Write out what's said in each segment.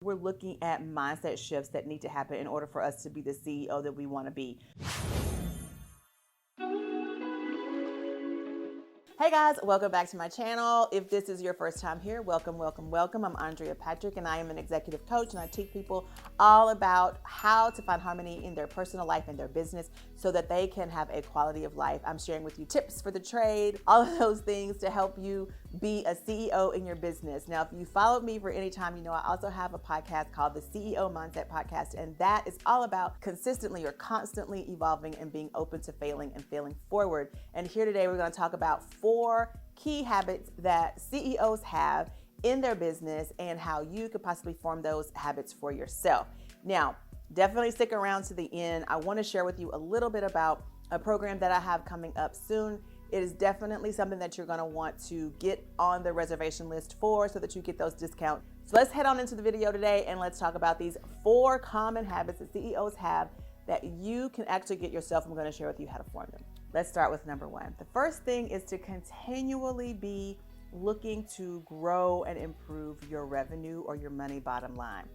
We're looking at mindset shifts that need to happen in order for us to be the CEO that we want to be. Hey guys, welcome back to my channel. If this is your first time here, welcome, welcome, welcome. I'm Andrea Patrick and I am an executive coach, and I teach people all about how to find harmony in their personal life and their business so that they can have a quality of life. I'm sharing with you tips for the trade, all of those things to help you be a CEO in your business. Now, if you followed me for any time, you know I also have a podcast called the CEO Mindset Podcast, and that is all about consistently or constantly evolving and being open to failing and failing forward. And here today, we're going to talk about 4 key habits that CEOs have in their business and how you could possibly form those habits for yourself. Now, definitely stick around to the end. I want to share with you a little bit about a program that I have coming up soon. It is definitely something that you're going to want to get on the reservation list for so that you get those discounts. So let's head on into the video today and let's talk about these 4 common habits that CEOs have that you can actually get yourself. I'm going to share with you how to form them. Let's start with number 1. The first thing is to continually be looking to grow and improve your revenue or your money bottom line.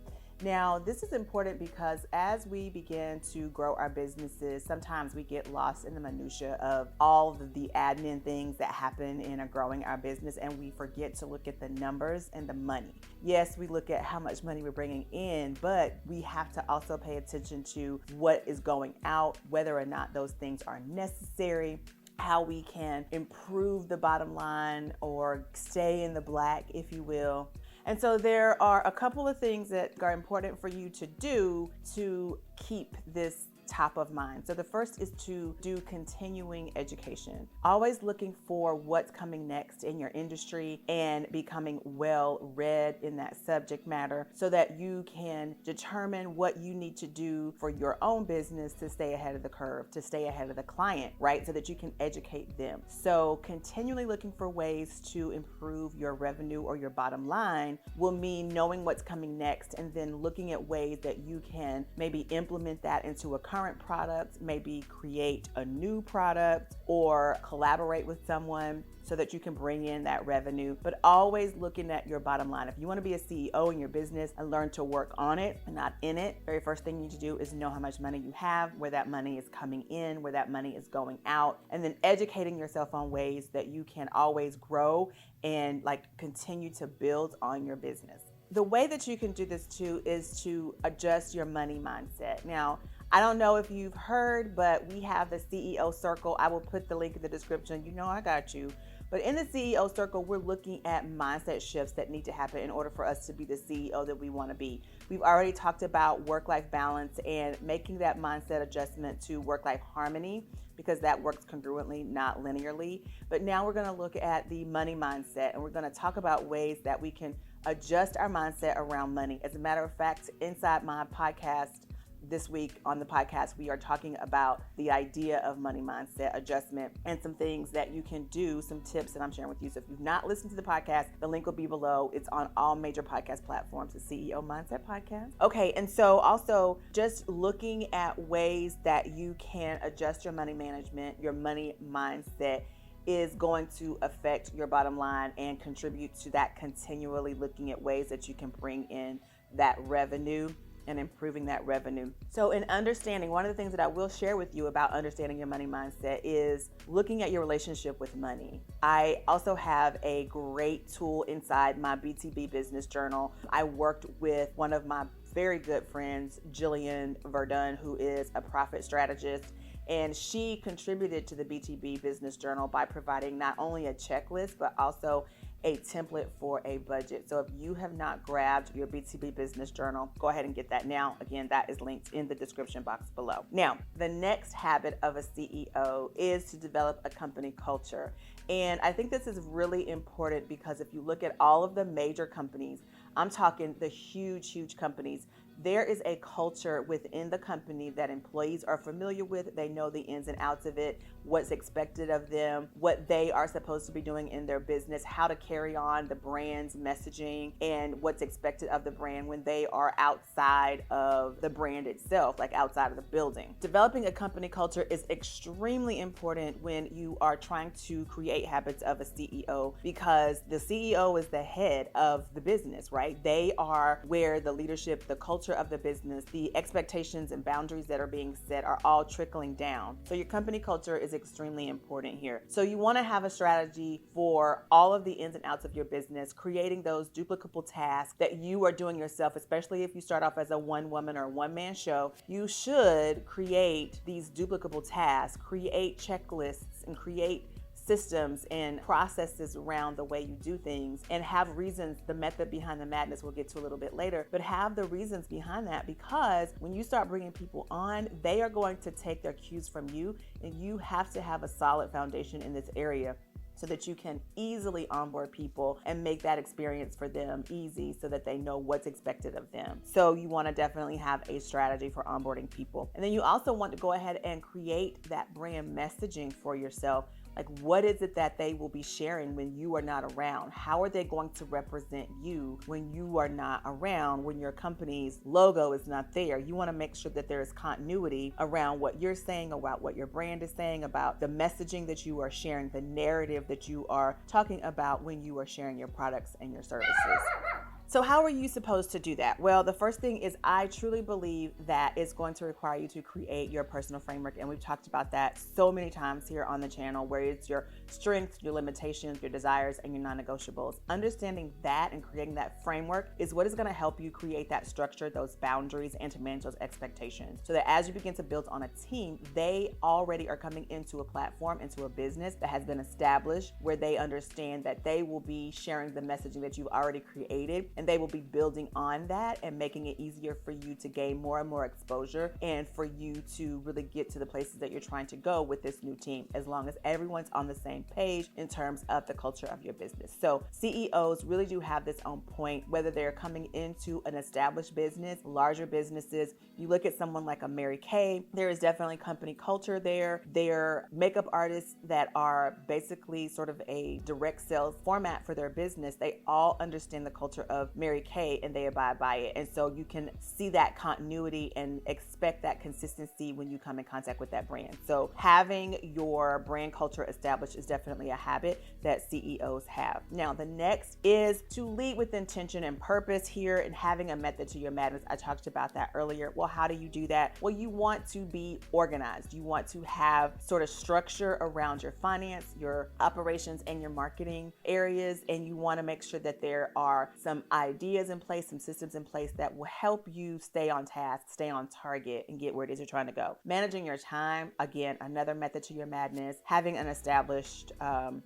Now, this is important because as we begin to grow our businesses, sometimes we get lost in the minutia of all of the admin things that happen in growing our business, and we forget to look at the numbers and the money. Yes, we look at how much money we're bringing in, but we have to also pay attention to what is going out, whether or not those things are necessary, how we can improve the bottom line or stay in the black, if you will. And so there are a couple of things that are important for you to do to keep this top of mind. So the first is to do continuing education, always looking for what's coming next in your industry and becoming well read in that subject matter so that you can determine what you need to do for your own business to stay ahead of the curve, to stay ahead of the client, right? So that you can educate them. So continually looking for ways to improve your revenue or your bottom line will mean knowing what's coming next and then looking at ways that you can maybe implement that into a current product, maybe create a new product or collaborate with someone so that you can bring in that revenue, but always looking at your bottom line. If you want to be a CEO in your business and learn to work on it and not in it, very first thing you need to do is know how much money you have, where that money is coming in, where that money is going out, and then educating yourself on ways that you can always grow and continue to build on your business. The way that you can do this too is to adjust your money mindset. Now, I don't know if you've heard, but we have the CEO Circle. I will put the link in the description. You know I got you. But in the CEO Circle, we're looking at mindset shifts that need to happen in order for us to be the CEO that we want to be. We've already talked about work-life balance and making that mindset adjustment to work-life harmony because that works congruently, not linearly. But now we're going to look at the money mindset, and we're going to talk about ways that we can adjust our mindset around money. As a matter of fact, inside my podcast, this week on the podcast, we are talking about the idea of money mindset adjustment and some things that you can do, some tips that I'm sharing with you. So if you've not listened to the podcast, the link will be below. It's on all major podcast platforms, the CEO Mindset Podcast. Okay, and so also just looking at ways that you can adjust your money management, your money mindset is going to affect your bottom line and contribute to that continually looking at ways that you can bring in that revenue and improving that revenue. So in understanding, one of the things that I will share with you about understanding your money mindset is looking at your relationship with money. I also have a great tool inside my BTB Business Journal. I worked with one of my very good friends, Jillian Verdun, who is a profit strategist, and she contributed to the BTB Business Journal by providing not only a checklist, but also a template for a budget. So if you have not grabbed your BTB Business Journal, go ahead and get that now. Again, that is linked in the description box below. Now, the next habit of a CEO is to develop a company culture. And I think this is really important because if you look at all of the major companies, I'm talking the huge companies, there is a culture within the company that employees are familiar with. They know the ins and outs of it, what's expected of them, what they are supposed to be doing in their business, how to carry on the brand's messaging, and what's expected of the brand when they are outside of the brand itself, like outside of the building. Developing a company culture is extremely important when you are trying to create habits of a CEO, because the CEO is the head of the business, right? They are where the leadership, the culture of the business, the expectations and boundaries that are being set are all trickling down. So your company culture is extremely important here. So you want to have a strategy for all of the ins and outs of your business, creating those duplicable tasks that you are doing yourself, especially if you start off as a one-woman or one-man show. You should create these duplicable tasks, create checklists, and create systems and processes around the way you do things, and have reasons. The method behind the madness we'll get to a little bit later, but have the reasons behind that, because when you start bringing people on, they are going to take their cues from you, and you have to have a solid foundation in this area so that you can easily onboard people and make that experience for them easy so that they know what's expected of them. So you want to definitely have a strategy for onboarding people. And then you also want to go ahead and create that brand messaging for yourself. Like, what is it that they will be sharing when you are not around? How are they going to represent you when you are not around, when your company's logo is not there? You want to make sure that there is continuity around what you're saying, about what your brand is saying, about the messaging that you are sharing, the narrative that you are talking about when you are sharing your products and your services. So how are you supposed to do that? Well, the first thing is, I truly believe that it's going to require you to create your personal framework. And we've talked about that so many times here on the channel, where it's your strengths, your limitations, your desires, and your non-negotiables. Understanding that and creating that framework is what is going to help you create that structure, those boundaries, and to manage those expectations. So that as you begin to build on a team, they already are coming into a platform, into a business that has been established, where they understand that they will be sharing the messaging that you've already created, and they will be building on that and making it easier for you to gain more and more exposure, and for you to really get to the places that you're trying to go with this new team, as long as everyone's on the same page in terms of the culture of your business. So CEOs really do have this on point, whether they're coming into an established business, larger businesses. You look at someone like a Mary Kay, there is definitely company culture there. They're makeup artists that are basically sort of a direct sales format for their business. They all understand the culture of Mary Kay and they abide by it. And so you can see that continuity and expect that consistency when you come in contact with that brand. So having your brand culture established is definitely a habit that CEOs have. Now, the next is to lead with intention and purpose here, and having a method to your madness. I talked about that earlier. Well, how do you do that? Well, you want to be organized. You want to have sort of structure around your finance, your operations, and your marketing areas. And you want to make sure that there are some ideas in place, some systems in place that will help you stay on task, stay on target, and get where it is you're trying to go. Managing your time, again, another method to your madness. Having an established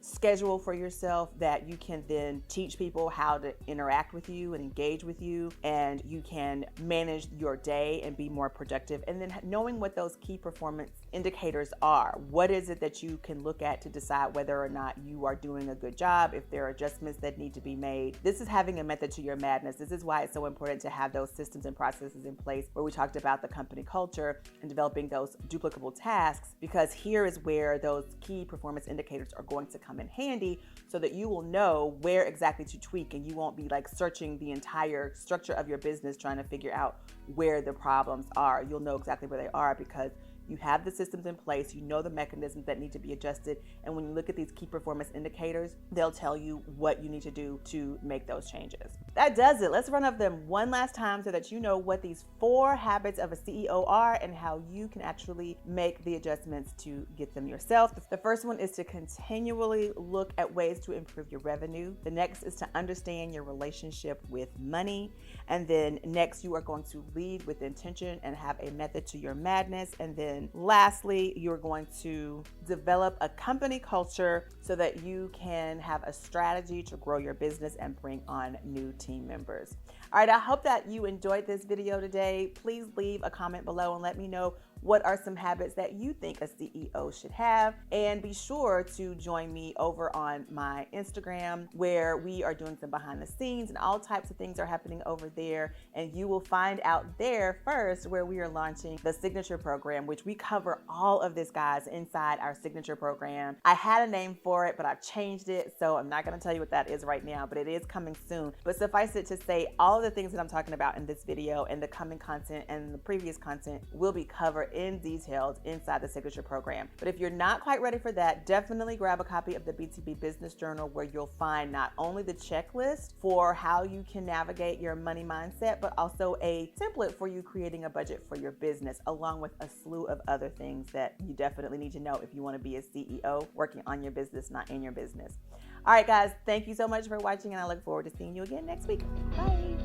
schedule for yourself that you can then teach people how to interact with you and engage with you, and you can manage your day and be more productive. And then knowing what those key performance indicators are. What is it that you can look at to decide whether or not you are doing a good job, if there are adjustments that need to be made? This is having a method to your madness. This is why it's so important to have those systems and processes in place, where we talked about the company culture and developing those duplicable tasks, because here is where those key performance indicators are going to come in handy, so that you will know where exactly to tweak, and you won't be like searching the entire structure of your business trying to figure out where the problems are. You'll know exactly where they are because you have the systems in place, you know the mechanisms that need to be adjusted, and when you look at these key performance indicators, they'll tell you what you need to do to make those changes. That does it. Let's run over them one last time so that you know what these 4 habits of a CEO are and how you can actually make the adjustments to get them yourself. The first one is to continually look at ways to improve your revenue. The next is to understand your relationship with money. And then next, you are going to lead with intention and have a method to your madness. And then lastly, you're going to develop a company culture so that you can have a strategy to grow your business and bring on new team members. All right, I hope that you enjoyed this video today. Please leave a comment below and let me know what are some habits that you think a CEO should have. And be sure to join me over on my Instagram, where we are doing some behind the scenes and all types of things are happening over there. And you will find out there first where we are launching the signature program, which we cover all of this, guys, inside our signature program. I had a name for it, but I've changed it, so I'm not going to tell you what that is right now, but it is coming soon. But suffice it to say, all of the things that I'm talking about in this video and the coming content and the previous content will be covered in details inside the signature program. But if you're not quite ready for that, definitely grab a copy of the BTB Business Journal, where you'll find not only the checklist for how you can navigate your money mindset, but also a template for you creating a budget for your business, along with a slew of other things that you definitely need to know if you want to be a CEO working on your business, not in your business. All right, guys, thank you so much for watching, and I look forward to seeing you again next week. Bye.